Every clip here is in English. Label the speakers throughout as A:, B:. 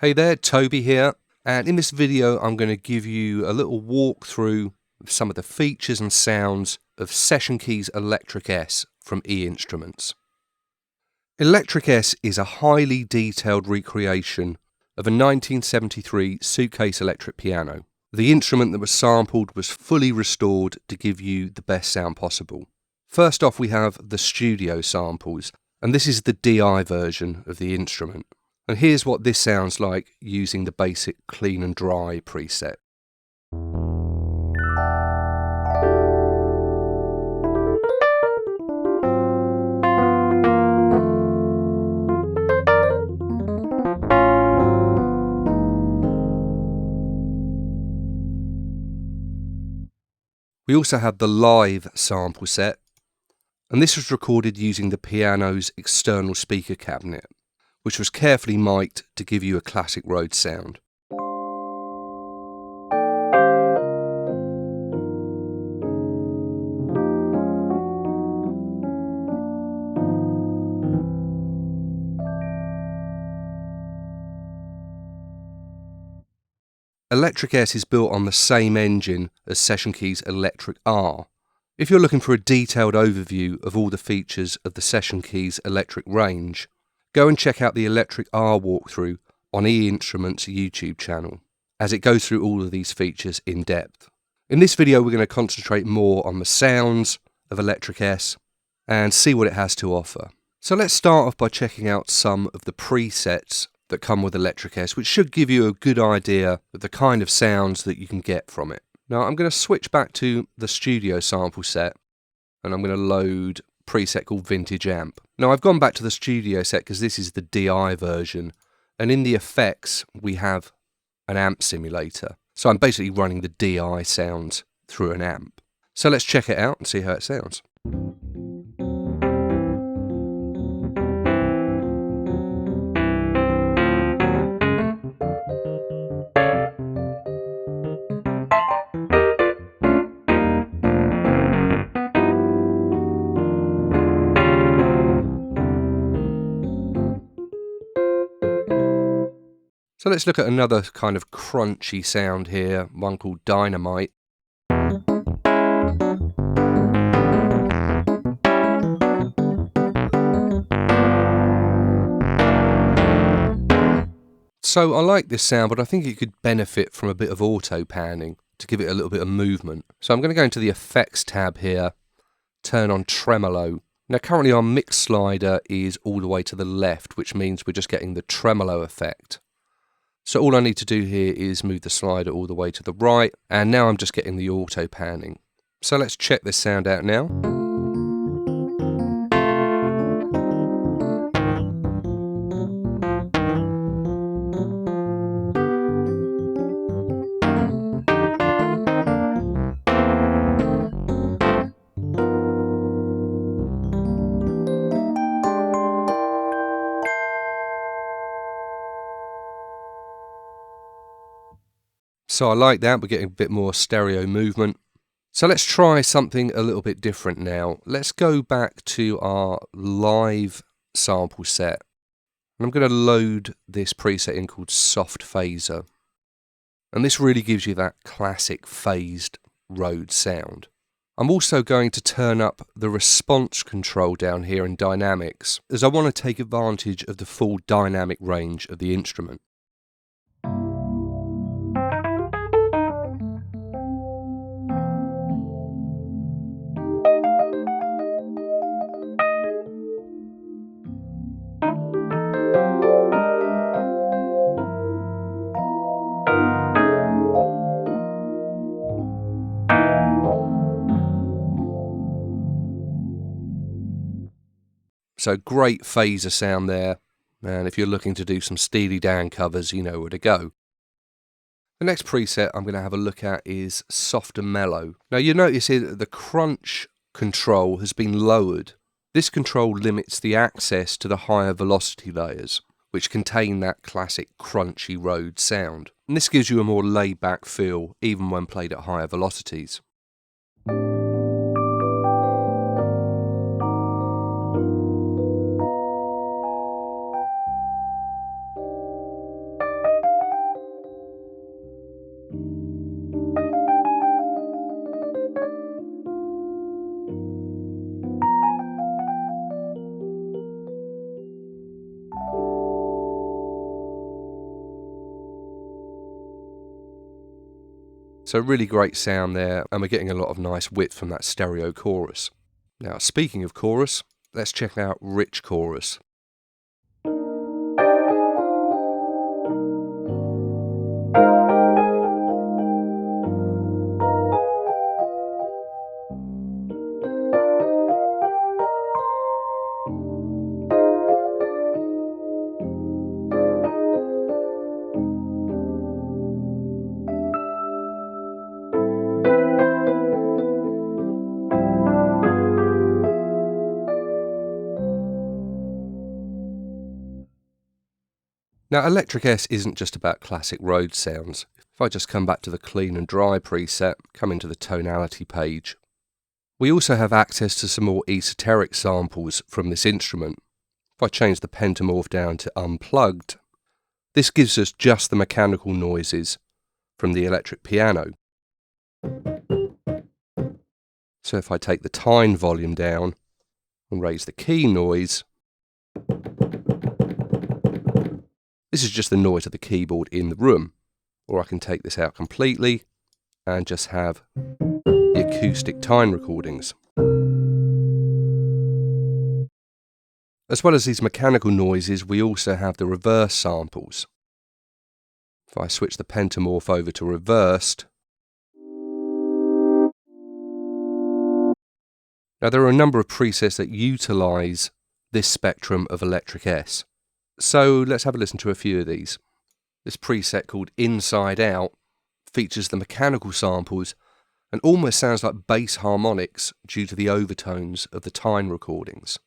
A: Hey there, Toby here, and in this video I'm going to give you a little walkthrough of some of the features and sounds of Session Keys Electric S from E-Instruments. Electric S is a highly detailed recreation of a 1973 suitcase electric piano. The instrument that was sampled was fully restored to give you the best sound possible. First off, we have the studio samples, and this is the DI version of the instrument. And here's what this sounds like using the basic clean and dry preset. We also have the live sample set, and this was recorded using the piano's external speaker cabinet, which was carefully mic'd to give you a classic Rhodes sound. Electric S is built on the same engine as Session Keys Electric R. If you're looking for a detailed overview of all the features of the Session Keys Electric range, go and check out the Electric R walkthrough on E-Instruments' YouTube channel, as it goes through all of these features in depth. In this video we're going to concentrate more on the sounds of Electric S and see what it has to offer. So let's start off by checking out some of the presets that come with Electric S, which should give you a good idea of the kind of sounds that you can get from it. Now I'm going to switch back to the studio sample set, and I'm going to load a preset called Vintage Amp. Now I've gone back to the studio set because this is the DI version, and in the effects we have an amp simulator. So I'm basically running the DI sounds through an amp. So let's check it out and see how it sounds. So let's look at another kind of crunchy sound here, one called Dynamite. So I like this sound, but I think it could benefit from a bit of auto panning to give it a little bit of movement. So I'm going to go into the Effects tab here, turn on Tremolo. Now currently our mix slider is all the way to the left, which means we're just getting the tremolo effect. So all I need to do here is move the slider all the way to the right, and now I'm just getting the auto panning. So let's check this sound out now. So I like that, we're getting a bit more stereo movement. So let's try something a little bit different now. Let's go back to our live sample set. And I'm going to load this preset in called Soft Phaser. And this really gives you that classic phased Rhodes sound. I'm also going to turn up the response control down here in Dynamics, as I want to take advantage of the full dynamic range of the instrument. So great phaser sound there, and if you're looking to do some Steely Dan covers, you know where to go. The next preset I'm going to have a look at is Soft and Mellow. Now you notice here that the crunch control has been lowered. This control limits the access to the higher velocity layers, which contain that classic crunchy Rhodes sound. And this gives you a more laid back feel, even when played at higher velocities. So really great sound there, and we're getting a lot of nice width from that stereo chorus. Now, speaking of chorus, let's check out rich chorus. Now, Electric S isn't just about classic Rhodes sounds. If I just come back to the clean and dry preset, come into the tonality page, we also have access to some more esoteric samples from this instrument. If I change the pentamorph down to unplugged, this gives us just the mechanical noises from the electric piano. So if I take the tine volume down and raise the key noise, this is just the noise of the keyboard in the room. Or I can take this out completely and just have the acoustic tine recordings. As well as these mechanical noises, we also have the reverse samples. If I switch the pentamorph over to reversed, now there are a number of presets that utilise this spectrum of Electric S. So let's have a listen to a few of these. This preset called Inside Out features the mechanical samples and almost sounds like bass harmonics due to the overtones of the tine recordings.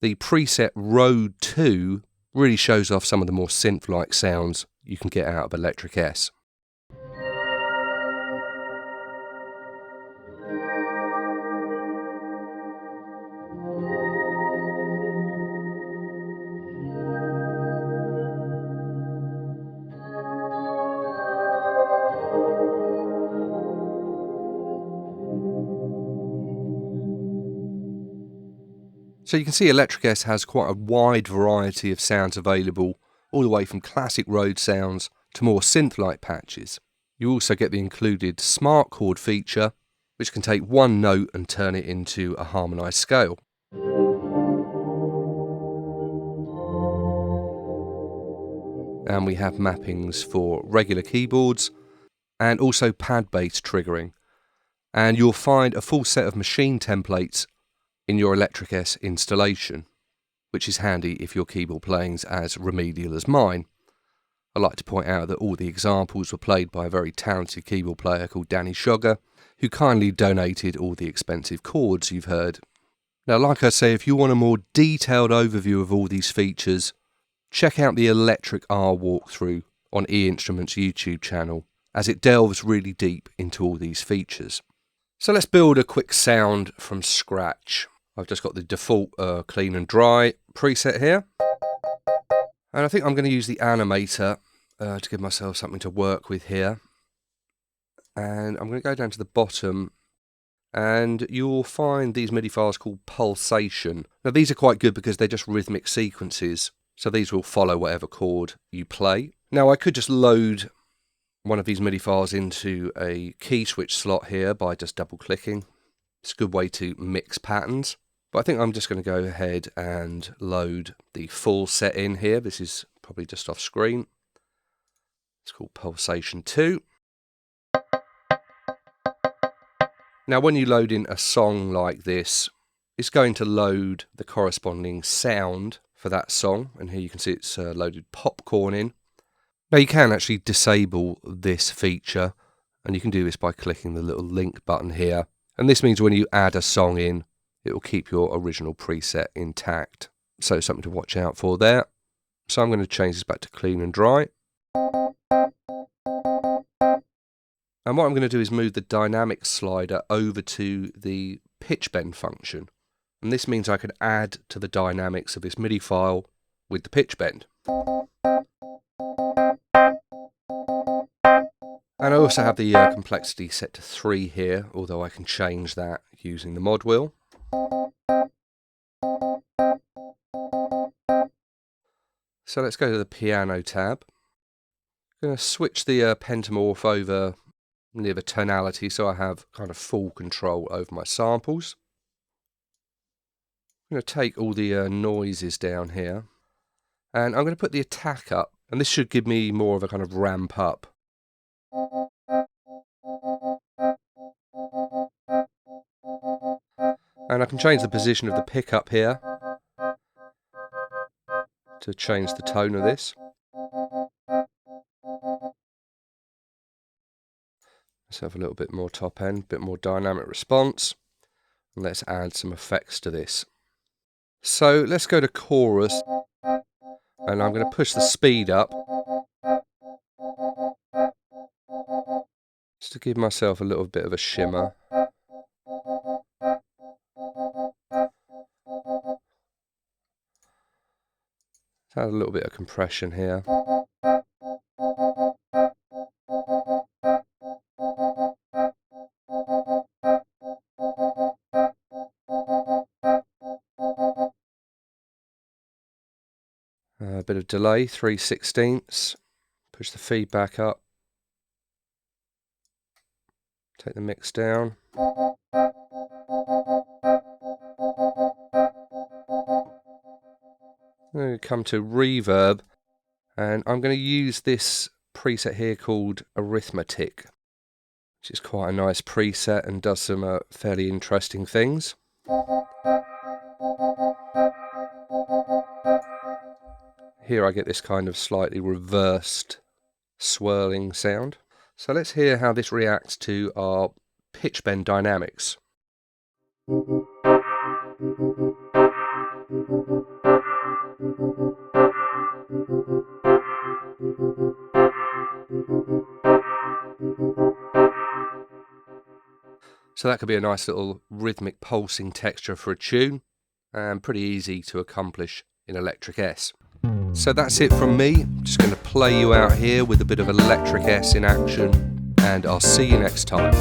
A: The preset Road 2 really shows off some of the more synth-like sounds you can get out of Electric S. So you can see Electric S has quite a wide variety of sounds available, all the way from classic Rhodes sounds to more synth-like patches. You also get the included smart chord feature, which can take one note and turn it into a harmonised scale. And we have mappings for regular keyboards and also pad-based triggering. And you'll find a full set of machine templates in your Electric S installation, which is handy if your keyboard playing's as remedial as mine. I like to point out that all the examples were played by a very talented keyboard player called Danny Sugar, who kindly donated all the expensive chords you've heard. Now, like I say, if you want a more detailed overview of all these features, check out the Electric R walkthrough on E-Instruments' YouTube channel, as it delves really deep into all these features. So let's build a quick sound from scratch. I've just got the default clean and dry preset here. And I think I'm going to use the animator to give myself something to work with here. And I'm going to go down to the bottom, and you'll find these MIDI files called Pulsation. Now these are quite good because they're just rhythmic sequences, so these will follow whatever chord you play. Now I could just load one of these MIDI files into a key switch slot here by just double clicking. It's a good way to mix patterns. But I think I'm just going to go ahead and load the full set in here. This is probably just off screen. It's called Pulsation 2. Now when you load in a song like this, it's going to load the corresponding sound for that song. And here you can see it's loaded popcorn in. Now you can actually disable this feature, and you can do this by clicking the little link button here. And this means when you add a song in, it will keep your original preset intact. So something to watch out for there. So I'm going to change this back to clean and dry. And what I'm going to do is move the dynamic slider over to the pitch bend function. And this means I can add to the dynamics of this MIDI file with the pitch bend. And I also have the complexity set to 3 here, although I can change that using the mod wheel. So let's go to the piano tab. I'm going to switch the pentamorph over near the tonality so I have kind of full control over my samples. I'm going to take all the noises down here, and I'm going to put the attack up, and this should give me more of a kind of ramp up. And I can change the position of the pickup here to change the tone of this. Let's have a little bit more top end, a bit more dynamic response. And let's add some effects to this. So let's go to chorus, and I'm going to push the speed up just to give myself a little bit of a shimmer. Add a little bit of compression here. A bit of delay, 3/16. Push the feedback up. Take the mix down. I'm going to come to reverb, and I'm going to use this preset here called Arithmetic, which is quite a nice preset and does some fairly interesting things. Here I get this kind of slightly reversed swirling sound. So let's hear how this reacts to our pitch bend dynamics. So that could be a nice little rhythmic pulsing texture for a tune, and pretty easy to accomplish in Electric S. So that's it from me. Just going to play you out here with a bit of Electric S in action, and I'll see you next time.